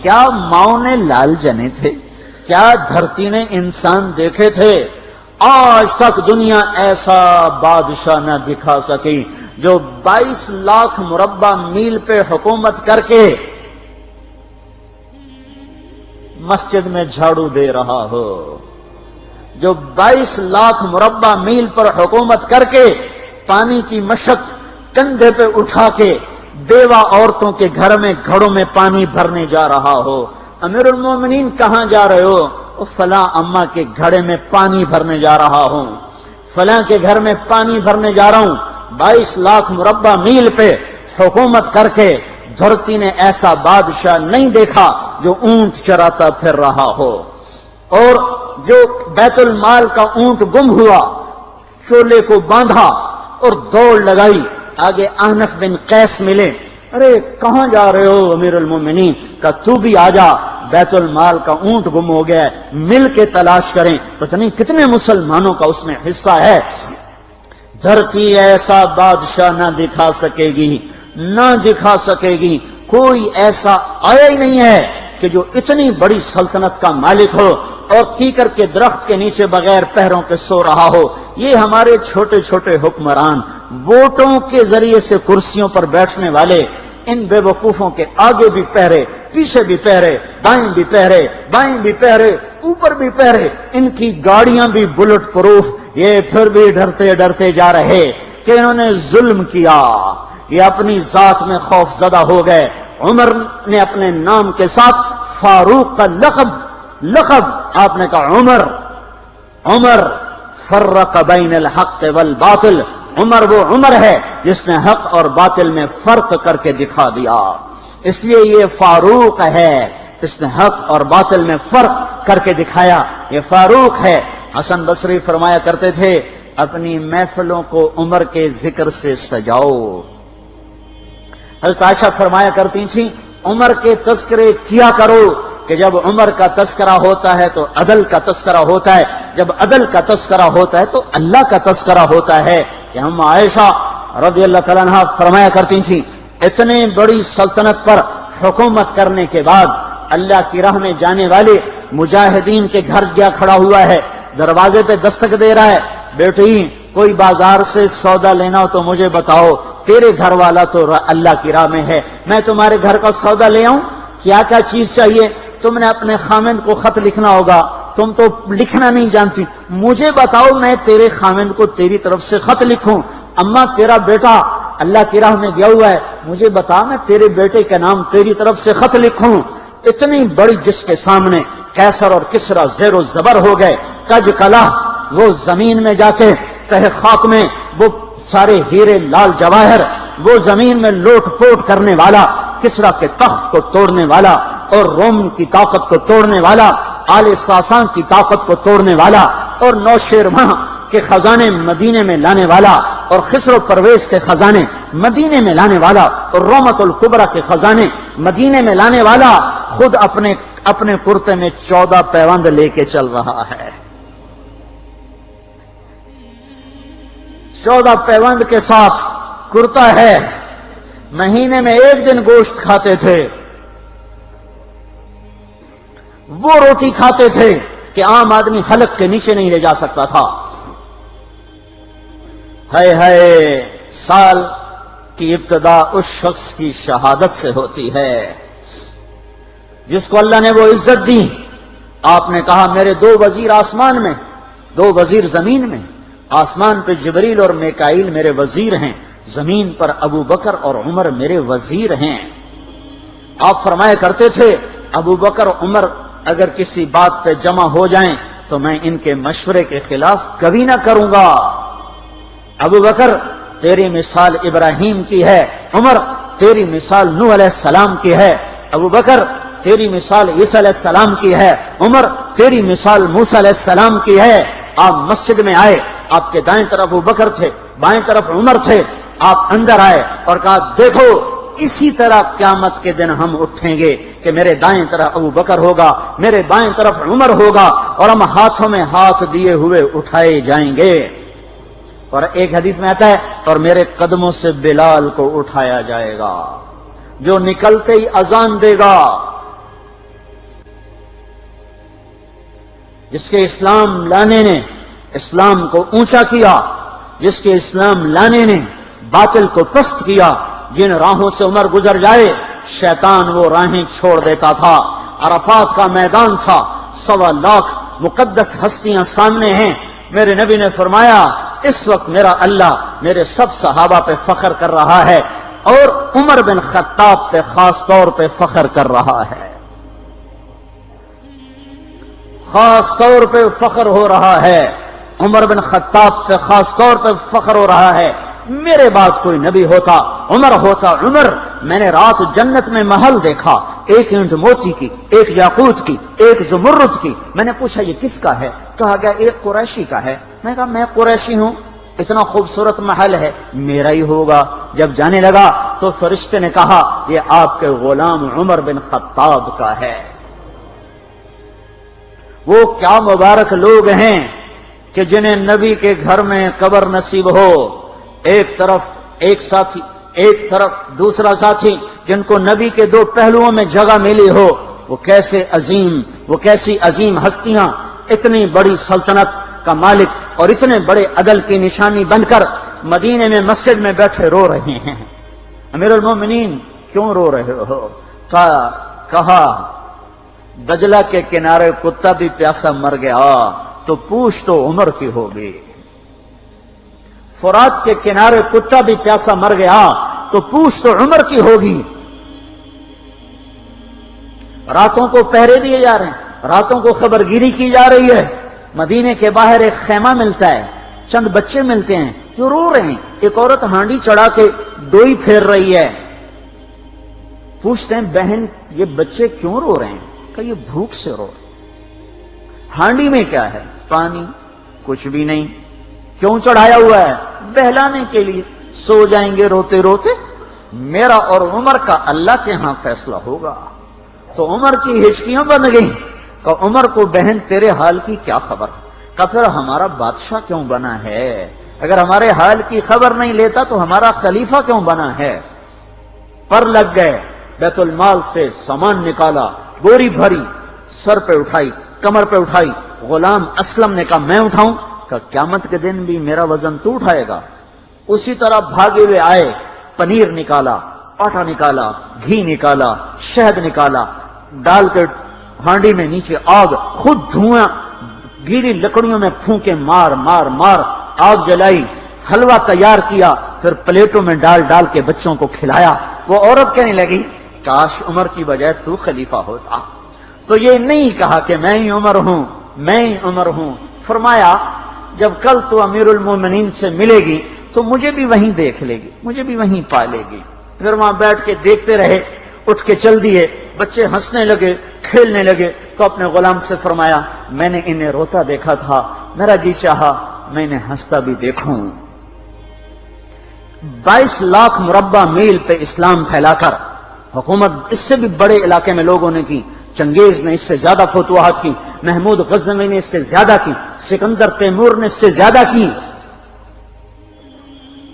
کیا ماؤں نے لال جنے تھے؟ کیا دھرتی نے انسان دیکھے تھے؟ آج تک دنیا ایسا بادشاہ نہ دکھا سکی جو 22 لاکھ مربع میل پہ حکومت کر کے مسجد میں جھاڑو دے رہا ہو، جو 22 لاکھ مربع میل پر حکومت کر کے پانی کی مشق کندھے پہ اٹھا کے بیوہ عورتوں کے گھر میں گھڑوں میں پانی بھرنے جا رہا ہو۔ امیر المومنین کہاں جا رہے ہو؟ فلاں اماں کے گھڑے میں پانی بھرنے جا رہا ہوں، فلاں کے گھر میں پانی بھرنے جا رہا ہوں۔ 22 لاکھ مربع میل پہ حکومت کر کے دھرتی نے ایسا بادشاہ نہیں دیکھا جو اونٹ چراتا پھر رہا ہو، اور جو بیت المال کا اونٹ گم ہوا، چولے کو باندھا اور دوڑ لگائی، آگے احنف بن قیس ملے، ارے کہاں جا رہے ہو امیر المومنین؟ کہ تو بھی آجا، بیت المال کا اونٹ گم ہو گیا ہے، مل کے تلاش کریں۔ پتہ نہیں کتنے مسلمانوں کا اس میں حصہ ہے۔ دھرتی ایسا بادشاہ نہ دکھا سکے گی، نہ دکھا سکے گی، کوئی ایسا آیا ہی نہیں ہے کہ جو اتنی بڑی سلطنت کا مالک ہو اور کیکر کے درخت کے نیچے بغیر پہروں کے سو رہا ہو۔ یہ ہمارے چھوٹے چھوٹے حکمران، ووٹوں کے ذریعے سے کرسیوں پر بیٹھنے والے، ان بے وقوفوں کے آگے بھی پہرے، پیچھے بھی پہرے، دائیں بھی پہرے، بائیں بھی پہرے، اوپر بھی پہرے، ان کی گاڑیاں بھی بلٹ پروف، یہ پھر بھی ڈرتے ڈرتے جا رہے کہ انہوں نے ظلم کیا، یہ اپنی ذات میں خوف زدہ ہو گئے۔ عمر نے اپنے نام کے ساتھ فاروق کا لقب آپ نے کہا عمر فرق بین الحق والباطل، عمر وہ عمر ہے جس نے حق اور باطل میں فرق کر کے دکھا دیا، اس لیے یہ فاروق ہے، اس نے حق اور باطل میں فرق کر کے دکھایا، یہ فاروق ہے۔ حسن بصری فرمایا کرتے تھے اپنی محفلوں کو عمر کے ذکر سے سجاؤ۔ حضرت عائشہ فرمایا کرتی تھیں عمر کے تذکرے کیا کرو کہ جب عمر کا تذکرہ ہوتا ہے تو عدل کا تذکرہ ہوتا ہے، جب عدل کا تذکرہ ہوتا ہے تو اللہ کا تذکرہ ہوتا ہے۔ کہ ہم عائشہ رضی اللہ تعالیٰ عنہا فرمایا کرتی تھیں اتنے بڑی سلطنت پر حکومت کرنے کے بعد اللہ کی راہ میں جانے والے مجاہدین کے گھر گیا کھڑا ہوا ہے، دروازے پہ دستک دے رہا ہے، بیٹی کوئی بازار سے سودا لینا ہو تو مجھے بتاؤ، تیرے گھر والا تو اللہ کی راہ میں ہے، میں تمہارے گھر کا سودا لے آؤں، کیا کیا چیز چاہیے؟ تم نے اپنے خامند کو خط لکھنا ہوگا، تم تو لکھنا نہیں جانتی، مجھے بتاؤ میں تیرے خامند کو تیری طرف سے خط لکھوں۔ اماں تیرا بیٹا اللہ کی راہ میں گیا ہوا ہے، مجھے بتا میں تیرے بیٹے کے نام تیری طرف سے خط لکھوں۔ اتنی بڑی جس کے سامنے قیصر اور کسرا زیر و زبر ہو گئے، کج کلا، وہ زمین میں جا کے تہ خاک میں وہ سارے ہیرے لال جواہر، وہ زمین میں لوٹ پوٹ کرنے والا، کسرا کے تخت کو توڑنے والا اور روم کی طاقت کو توڑنے والا، آل ساسان کی طاقت کو توڑنے والا اور نوشیروان کے خزانے مدینے میں لانے والا اور خسرو پرویز کے خزانے مدینے میں لانے والا اور رومت الکبرا کے خزانے مدینے میں لانے والا خود اپنے کرتے میں 14 پیوند لے کے چل رہا ہے۔ 14 پیوند کے ساتھ کرتا ہے، مہینے میں 1 دن گوشت کھاتے تھے، وہ روٹی کھاتے تھے کہ عام آدمی حلق کے نیچے نہیں لے جا سکتا تھا۔ ہے سال کی ابتدا اس شخص کی شہادت سے ہوتی ہے جس کو اللہ نے وہ عزت دی۔ آپ نے کہا میرے 2 وزیر آسمان میں، 2 وزیر زمین میں، آسمان پہ جبریل اور میکائیل میرے وزیر ہیں، زمین پر ابو بکر اور عمر میرے وزیر ہیں۔ آپ فرمایا کرتے تھے ابو بکر عمر اگر کسی بات پہ جمع ہو جائیں تو میں ان کے مشورے کے خلاف کبھی نہ کروں گا۔ ابو بکر تیری مثال ابراہیم کی ہے، عمر تیری مثال نوح علیہ السلام کی ہے، ابو بکر تیری مثال عیسیٰ علیہ السلام کی ہے، عمر تیری مثال موسیٰ علیہ السلام کی ہے۔ آپ مسجد میں آئے، آپ کے دائیں طرف ابو بکر تھے، بائیں طرف عمر تھے، آپ اندر آئے اور کہا دیکھو اسی طرح قیامت کے دن ہم اٹھیں گے کہ میرے دائیں طرف ابو بکر ہوگا، میرے بائیں طرف عمر ہوگا اور ہم ہاتھوں میں ہاتھ دیے ہوئے اٹھائے جائیں گے۔ اور ایک حدیث میں آتا ہے اور میرے قدموں سے بلال کو اٹھایا جائے گا جو نکلتے ہی اذان دے گا، جس کے اسلام لانے نے اسلام کو اونچا کیا، جس کے اسلام لانے نے باطل کو پست کیا، جن راہوں سے عمر گزر جائے شیطان وہ راہیں چھوڑ دیتا تھا۔ عرفات کا میدان تھا، 1.25 لاکھ مقدس ہستیاں سامنے ہیں۔ میرے نبی نے فرمایا اس وقت میرا اللہ میرے سب صحابہ پہ فخر کر رہا ہے اور عمر بن خطاب پہ خاص طور پہ فخر کر رہا ہے، خاص طور پہ فخر ہو رہا ہے، عمر بن خطاب پہ خاص طور پہ فخر ہو رہا ہے۔ میرے بعد کوئی نبی ہوتا عمر ہوتا۔ عمر، میں نے رات جنت میں محل دیکھا، ایک اینٹ موتی کی، ایک یاقوت کی، ایک زمرد کی۔ میں نے پوچھا یہ کس کا ہے؟ کہا گیا ایک قریشی کا ہے۔ میں نے کہا میں قریشی ہوں، اتنا خوبصورت محل ہے، میرا ہی ہوگا۔ جب جانے لگا تو فرشتے نے کہا یہ آپ کے غلام عمر بن خطاب کا ہے۔ وہ کیا مبارک لوگ ہیں کہ جنہیں نبی کے گھر میں قبر نصیب ہو، ایک طرف ایک ساتھی، ایک طرف دوسرا ساتھی، جن کو نبی کے دو پہلوؤں میں جگہ ملی ہو۔ وہ کیسی عظیم ہستیاں، اتنی بڑی سلطنت کا مالک اور اتنے بڑے عدل کی نشانی بن کر مدینے میں مسجد میں بیٹھے رو رہے ہیں۔ امیر المومنین کیوں رو رہے ہو؟ کہا دجلہ کے کنارے کتا بھی پیاسا مر گیا تو پوچھ تو عمر کی ہوگی، فرات کے کنارے کتا بھی پیاسا مر گیا تو پوچھ تو عمر کی ہوگی۔ راتوں کو پہرے دیے جا رہے ہیں، راتوں کو خبرگیری کی جا رہی ہے۔ مدینے کے باہر ایک خیمہ ملتا ہے، چند بچے ملتے ہیں جو رو رہے ہیں۔ ایک عورت ہانڈی چڑھا کے ڈوئی پھیر رہی ہے۔ پوچھتے ہیں بہن یہ بچے کیوں رو رہے ہیں؟ کہ یہ بھوک سے رو رہے ہیں۔ ہانڈی میں کیا ہے؟ پانی، کچھ بھی نہیں۔ کیوں چڑھایا ہوا ہے؟ بہلانے کے لیے، سو جائیں گے روتے روتے۔ میرا اور عمر کا اللہ کے ہاں فیصلہ ہوگا۔ تو عمر کی ہچکیاں بن گئیں کہ عمر کو بہن تیرے حال کی کیا خبر؟ کہ پھر ہمارا بادشاہ کیوں بنا ہے؟ اگر ہمارے حال کی خبر نہیں لیتا تو ہمارا خلیفہ کیوں بنا ہے؟ پر لگ گئے، بیت المال سے سامان نکالا، بوری بھری، سر پہ اٹھائی، کمر پہ اٹھائی۔ غلام اسلم نے کہا میں اٹھاؤں؟ کہ قیامت کے دن بھی میرا وزن تو اٹھائے گا۔ اسی طرح بھاگے ہوئے آئے، پنیر نکالا، آٹا نکالا، گھی نکالا، شہد نکالا، ڈال کے ہانڈی میں نیچے آگ، خود دھواں، گیلی لکڑیوں میں پھونکے مار مار مار آگ جلائی، حلوہ تیار کیا، پھر پلیٹوں میں ڈال ڈال کے بچوں کو کھلایا۔ وہ عورت کہنے لگی کاش عمر کی بجائے تو خلیفہ ہوتا۔ تو یہ نہیں کہا کہ میں ہی عمر ہوں، میں ہی عمر ہوں۔ فرمایا جب کل تو امیر المومنین سے ملے گی تو مجھے بھی وہیں دیکھ لے گی، مجھے بھی وہیں پا لے گی۔ پھر وہاں بیٹھ کے دیکھتے رہے، اٹھ کے چل دیے۔ بچے ہنسنے لگے، کھیلنے لگے تو اپنے غلام سے فرمایا میں نے انہیں روتا دیکھا تھا، میرا جی چاہا میں انہیں ہنستا بھی دیکھوں۔ 22 لاکھ مربع میل پہ اسلام پھیلا کر حکومت اس سے بھی بڑے علاقے میں لوگوں نے کی۔ چنگیز نے اس سے زیادہ فتوحات کی، محمود غزنوی نے اس سے زیادہ کی، سکندر تیمور نے اس سے زیادہ کی۔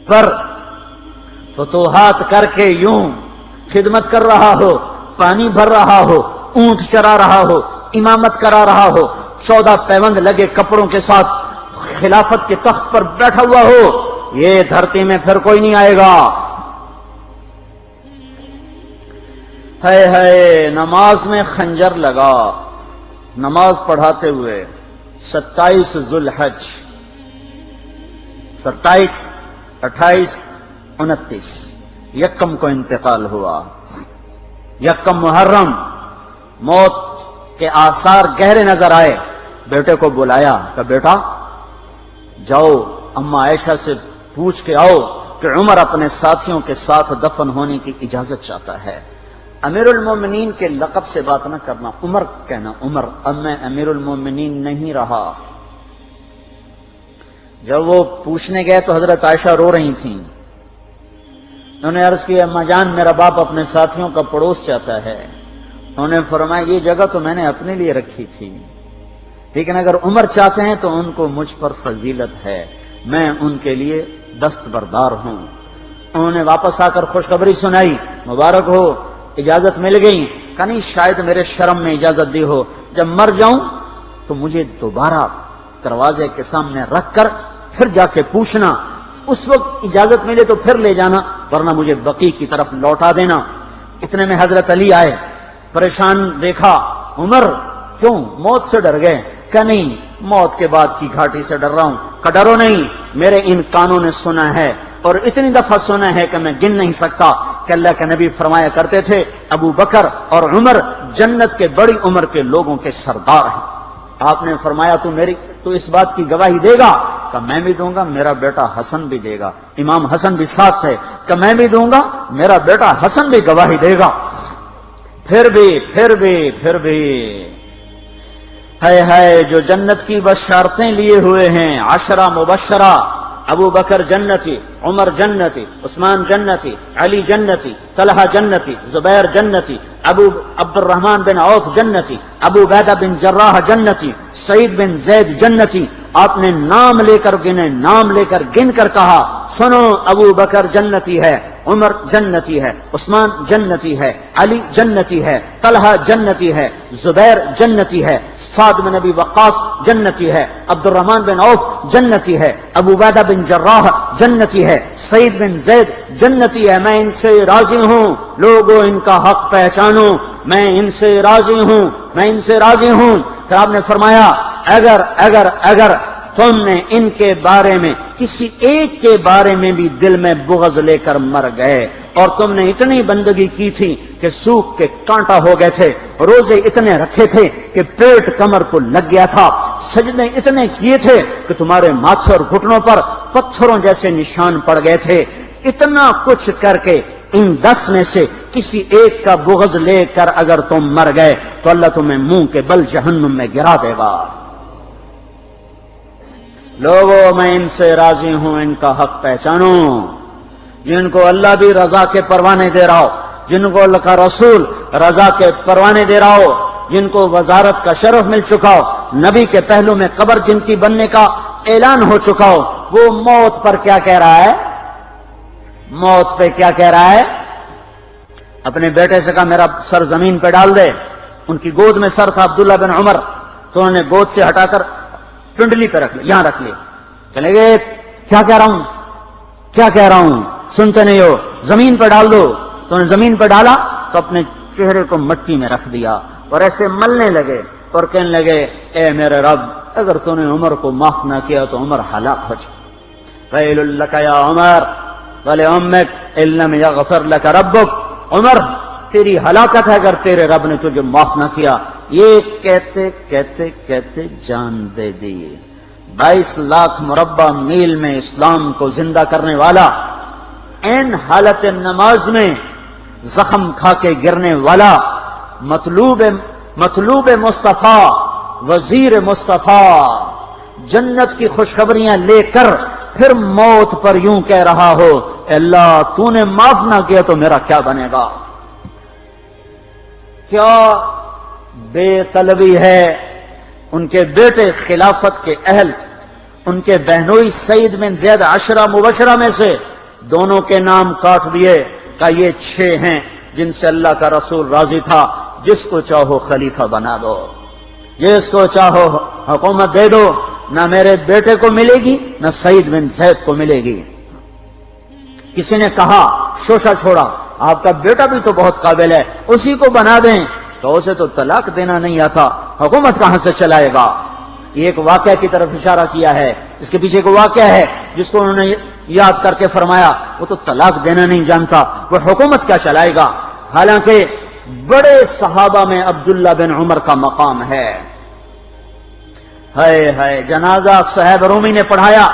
پر فتوحات کر کے یوں خدمت کر رہا ہو، پانی بھر رہا ہو، اونٹ چرا رہا ہو، امامت کرا رہا ہو، 14 پیوند لگے کپڑوں کے ساتھ خلافت کے تخت پر بیٹھا ہوا ہو، یہ دھرتی میں پھر کوئی نہیں آئے گا۔ ہے نماز میں خنجر لگا، نماز پڑھاتے ہوئے 27 ذوالحج، 27، 28، 29 یکم کو انتقال ہوا۔ یکم محرم موت کے آثار گہرے نظر آئے۔ بیٹے کو بلایا کہ بیٹا جاؤ اما عائشہ سے پوچھ کے آؤ کہ عمر اپنے ساتھیوں کے ساتھ دفن ہونے کی اجازت چاہتا ہے۔ امیر المومنین کے لقب سے بات نہ کرنا، عمر کہنا، عمر اب میں امیر المومنین نہیں رہا۔ جب وہ پوچھنے گئے تو حضرت عائشہ رو رہی تھیں۔ انہوں نے عرض کیا اما جان میرا باپ اپنے ساتھیوں کا پڑوس چاہتا ہے۔ انہوں نے فرمایا یہ جگہ تو میں نے اپنے لیے رکھی تھی، لیکن اگر عمر چاہتے ہیں تو ان کو مجھ پر فضیلت ہے، میں ان کے لیے دستبردار ہوں۔ انہوں نے واپس آ کر خوشخبری سنائی، مبارک ہو اجازت مل گئی۔ کہ نہیں شاید میرے شرم میں اجازت دی ہو، جب مر جاؤں تو مجھے دوبارہ دروازے کے سامنے رکھ کر پھر جا کے پوچھنا، اس وقت اجازت ملے تو پھر لے جانا، ورنہ مجھے بقیع کی طرف لوٹا دینا۔ اتنے میں حضرت علی آئے، پریشان دیکھا، عمر کیوں موت سے ڈر گئے؟ کہ نہیں، موت کے بعد کی گھاٹی سے ڈر رہا ہوں۔ کہ ڈرو نہیں، میرے ان کانوں نے سنا ہے اور اتنی دفعہ سنا ہے کہ میں گن نہیں سکتا کہ اللہ کے نبی فرمایا کرتے تھے ابو بکر اور عمر جنت کے بڑی عمر کے لوگوں کے سردار ہیں۔ آپ نے فرمایا تو اس بات کی گواہی دے گا؟ کہ میں بھی دوں گا، میرا بیٹا حسن بھی دے گا۔ امام حسن بھی ساتھ تھے۔ کہ میں بھی دوں گا، میرا بیٹا حسن بھی گواہی دے گا۔ پھر بھی ہے جو جنت کی بشارتیں لیے ہوئے ہیں، 10 مبشرہ، ابو بکر جنتی، عمر جنتی، عثمان جنتی، علی جنتی، طلحہ جنتی، زبیر جنتی، ابو عبد الرحمن بن عوف جنتی، ابو عبیدہ بن جراح جنتی، سعید بن زید جنتی۔ آپ نے نام لے کر گنے، نام لے کر گن کر کہا، سنو ابو بکر جنتی ہے، عمر جنتی ہے، عثمان جنتی ہے، علی جنتی ہے، طلحہ جنتی ہے، زبیر جنتی ہے، سعد بن ابی وقاص جنتی ہے، عبد الرحمن بن عوف جنتی ہے، ابو عبیدہ بن جراح جنتی ہے، سعید بن زید جنتی ہے۔ میں ان سے راضی ہوں، لوگوں ان کا حق پہچانو، میں ان سے راضی ہوں، میں ان سے راضی ہوں۔ پھر آپ نے فرمایا اگر تم نے ان کے بارے میں کسی ایک کے بارے میں بھی دل میں بغض لے کر مر گئے، اور تم نے اتنی بندگی کی تھی کہ سوکھ کے کانٹا ہو گئے تھے، روزے اتنے رکھے تھے کہ پیٹ کمر کو لگ گیا تھا، سجدے اتنے کیے تھے کہ تمہارے ماتھے اور گھٹنوں پر پتھروں جیسے نشان پڑ گئے تھے، اتنا کچھ کر کے ان 10 میں سے کسی ایک کا بغض لے کر اگر تم مر گئے تو اللہ تمہیں منہ کے بل جہنم میں گرا دے گا۔ لوگوں میں ان سے راضی ہوں، ان کا حق پہچانو، جن کو اللہ بھی رضا کے پروانے دے رہا ہو، جن کو اللہ کا رسول رضا کے پروانے دے رہا ہو، جن کو وزارت کا شرف مل چکا ہو، نبی کے پہلو میں قبر جن کی بننے کا اعلان ہو چکا ہو، وہ موت پر کیا کہہ رہا ہے؟ موت پہ کیا کہہ رہا ہے؟ اپنے بیٹے سے کہا میرا سر زمین پہ ڈال دے۔ ان کی گود میں سر تھا عبداللہ بن عمر، تو انہوں نے گود سے ہٹا کر پنڈلی پہ رکھ لیا، یہاں رکھ لیا۔ چلے گئے، کیا کہہ رہا ہوں سنتے نہیں ہو، زمین پہ ڈال دو۔ تو انہوں نے زمین پہ ڈالا تو اپنے چہرے کو مٹی میں رکھ دیا اور ایسے ملنے لگے اور کہنے لگے، اے میرے رب، اگر تو نے عمر کو معاف نہ کیا تو عمر ہلاک ہو جائے۔ ویل لک یا عمر ولامک ان لم یغفر لک ربک، عمر تیری ہلاکت ہے اگر تیرے رب نے تجھے معاف نہ کیا۔ یہ کہتے کہتے کہتے جان دے دی۔ 22 لاکھ مربع میل میں اسلام کو زندہ کرنے والا، این حالت نماز میں زخم کھا کے گرنے والا، مطلوب مصطفیٰ، وزیر مصطفیٰ، جنت کی خوشخبریاں لے کر پھر موت پر یوں کہہ رہا ہو، اللہ تو نے معاف نہ کیا تو میرا کیا بنے گا؟ کیا بے طلبی ہے۔ ان کے بیٹے خلافت کے اہل، ان کے بہنوئی سعید بن زید 10 مبشرہ میں سے دونوں کے نام کاٹ دیے، کہ یہ 6 ہیں جن سے اللہ کا رسول راضی تھا، جس کو چاہو خلیفہ بنا دو، جس کو چاہو حکومت دے دو، نہ میرے بیٹے کو ملے گی نہ سعید بن زید کو ملے گی۔ کسی نے کہا شوشہ چھوڑا، آپ کا بیٹا بھی تو بہت قابل ہے، اسی کو بنا دیں۔ تو اسے تو طلاق دینا نہیں آتا، حکومت کہاں سے چلائے گا؟ یہ ایک واقعہ کی طرف اشارہ کیا ہے، اس کے پیچھے ایک واقعہ ہے جس کو انہوں نے یاد کر کے فرمایا، وہ تو طلاق دینا نہیں جانتا، وہ حکومت کیا چلائے گا؟ حالانکہ بڑے صحابہ میں عبداللہ بن عمر کا مقام ہے۔ ہے جنازہ صہیب رومی نے پڑھایا،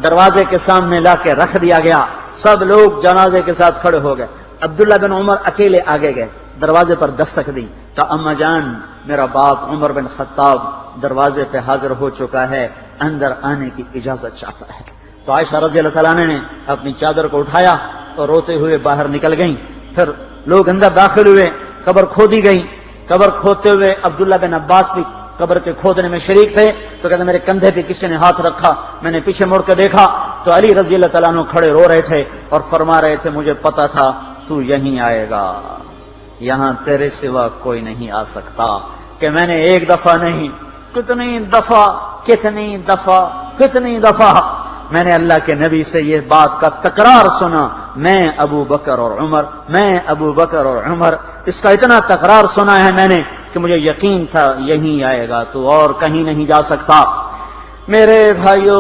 دروازے کے سامنے لا کے رکھ دیا گیا، سب لوگ جنازے کے ساتھ کھڑے ہو گئے، عبداللہ بن عمر اکیلے آگے گئے، دروازے پر دستک دی تو اما جان میرا باپ عمر بن خطاب دروازے پہ حاضر ہو چکا ہے، اندر آنے کی اجازت چاہتا ہے۔ تو عائشہ رضی اللہ تعالیٰ نے اپنی چادر کو اٹھایا اور روتے ہوئے باہر نکل گئیں۔ پھر لوگ اندر داخل ہوئے، قبر کھودی گئی، قبر کھودتے ہوئے عبداللہ بن عباس بھی قبر کے کھودنے میں شریک تھے، تو کہتے میرے کندھے پہ کسی نے ہاتھ رکھا، میں نے پیچھے مڑ کے دیکھا تو علی رضی اللہ تعالیٰ عنہ کھڑے رو رہے تھے اور فرما رہے تھے مجھے پتا تھا تو یہیں آئے گا، یہاں تیرے سوا کوئی نہیں آ سکتا، کہ میں نے ایک دفعہ نہیں کتنی دفعہ میں نے اللہ کے نبی سے یہ بات کا تکرار سنا، میں ابو بکر اور عمر، اس کا اتنا تکرار سنا ہے میں نے کہ مجھے یقین تھا یہیں آئے گا، تو اور کہیں نہیں جا سکتا۔ میرے بھائیو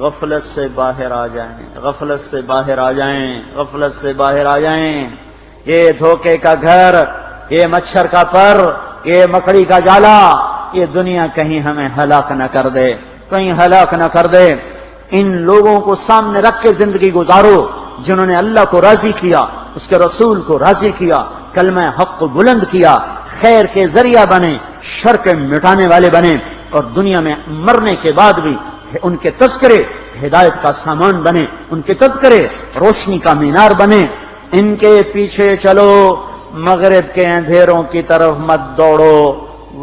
غفلت سے باہر آ جائیں، یہ دھوکے کا گھر، یہ مچھر کا پر، یہ مکڑی کا جالا، یہ دنیا کہیں ہمیں ہلاک نہ کر دے۔ ان لوگوں کو سامنے رکھ کے زندگی گزارو جنہوں نے اللہ کو راضی کیا، اس کے رسول کو راضی کیا، کلمہ حق کو بلند کیا، خیر کے ذریعہ بنے، شر کے مٹانے والے بنے، اور دنیا میں مرنے کے بعد بھی ان کے تذکرے ہدایت کا سامان بنے، ان کے تذکرے روشنی کا مینار بنے۔ ان کے پیچھے چلو، مغرب کے اندھیروں کی طرف مت دوڑو،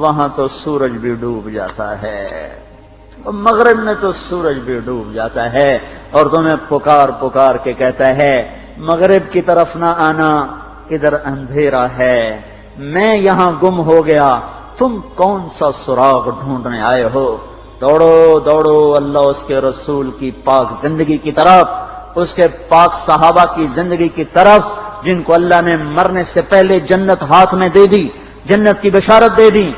وہاں تو سورج بھی ڈوب جاتا ہے، مغرب میں تو سورج بھی ڈوب جاتا ہے، اور تمہیں پکار کے کہتا ہے مغرب کی طرف نہ آنا، ادھر اندھیرا ہے، میں یہاں گم ہو گیا، تم کون سا سراغ ڈھونڈنے آئے ہو؟ دوڑو اللہ اس کے رسول کی پاک زندگی کی طرف، اس کے پاک صحابہ کی زندگی کی طرف، جن کو اللہ نے مرنے سے پہلے جنت ہاتھ میں دے دی، جنت کی بشارت دے دی۔